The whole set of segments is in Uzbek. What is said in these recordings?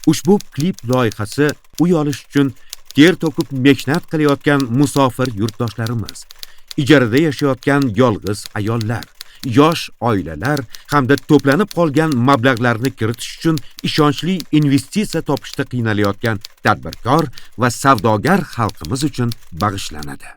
Ushbu klip loyihasi uy olish uchun ter to'kib mehnat qilayotgan musofir yurtdoshlarimiz, ijarada yashayotgan yolg'iz ayollar, yosh oilalar hamda to'planib qolgan mablag'larni kiritish uchun ishonchli investitsiya topishda qiynalayotgan tadbirkor va savdogar xalqimiz uchun bag'ishlanadi.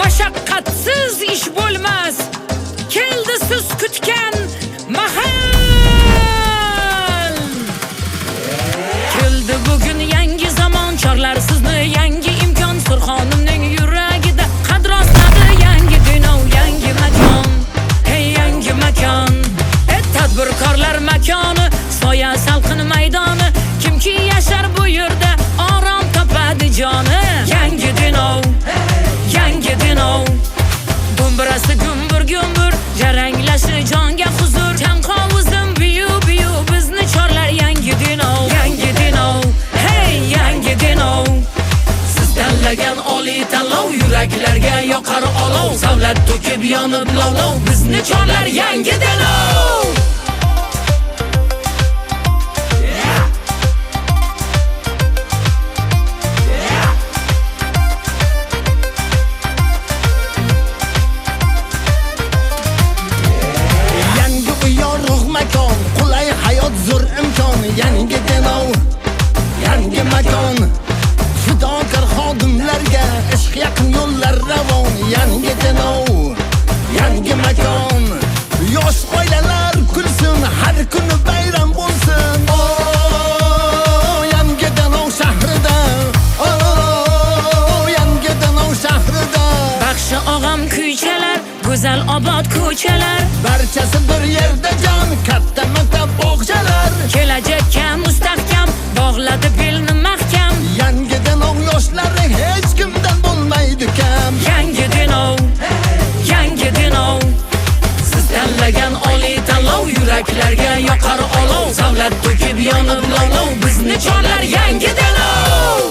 Mashaqqatsiz ish bo'lmas, keldi siz kutgan mahal. Keldi bugun yangi zamon, chorlar sizni yangi imkon. Surxonimning yuragida qad rostladi yangi dunyo, yangi makon. Hey yangi makon, tadbirkorlar makoni, soya salqin maydoni. Kimki yashar bu yerda orom topadi joni. Yangi dunyo, yangi dunyo. Do'mbirasi gumbur jaranglashi jonga huzur. Chanqovuzim biyu bizni chorlar yangi dunyo, yangi dunyo. Hey yangi dunyo. Siz tanlagan oliy tanlov, yuraklarga yoqar olov. Savlat to'kib yonib lovlov, bizni chorlar yangi dunyo. Qulay hayot zo'r imkon, yangi denov, yangi makon. Fidokor xodimlarga ishq yaqin yo'llar ravon, yangi denov, yangi makon. Yosh oilalar kulsin, har kuni bayram bo'lsin. Yangi denov shahrida, yangi denov shahrida. Baxshi og'am kuychalar, go'zal obod ko'chalar, barchasi bir yerda jon, katta maktab bog'chalar. Kelajakka mustahkam, bog'ladi belni mahkam. Yangi denov yoshlari hech kimdan bo'lmaydi kam. Yangi denov, yangi denov. Siz tanlagan oliy tanlov, yuraklarga yoqar olov. Savlat to'kib yonib lovlov, bizni chorlar yangi denov.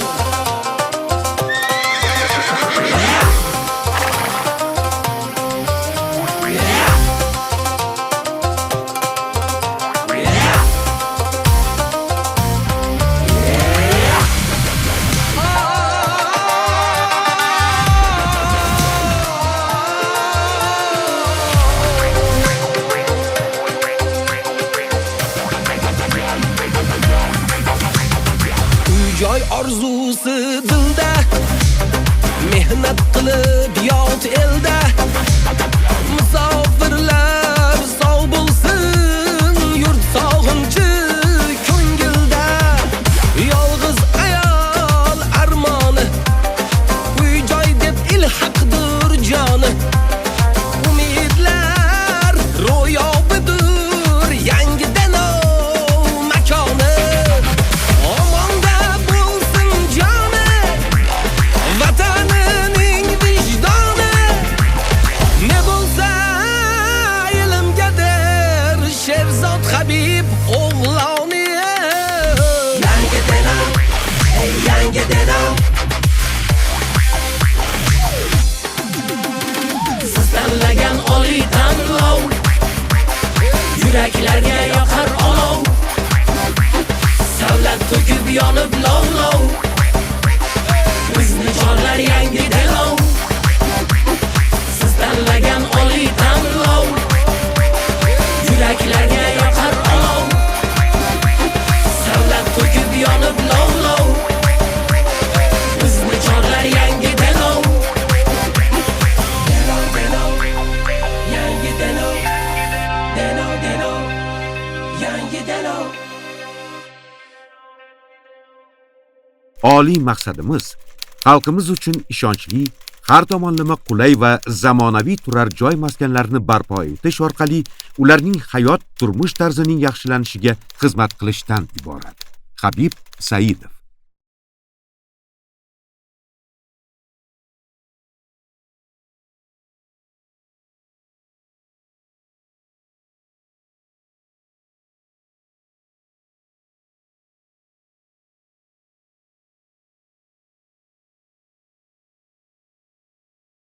Joy orzusi dilda, mehnat qilib yot elda. Musofirlar sog' bo'lsin, yurt sog'inchi ko'ngilda. Yolg'iz ayol armoni, uy joy deb ilhaqdir joni. Umidlar ro'yobidir yangi denov makoni. Vatanining vijdoni, ne bo'lsa ilmgadir Sherzod Habib o'g'loni. Yangi denov, yangi denov. Siz tanlagan oliy tanlov, yuraklarga yoqar olov. Savlat to'kib yonib lovlov, oliy maqsadimiz xalqimiz uchun ishonchli, har tomonlama qulay va zamonaviy turar joy maskanlarini barpo etish orqali ularning hayot turmush tarzining yaxshilanishiga xizmat qilishdan iborat. Habib Saidov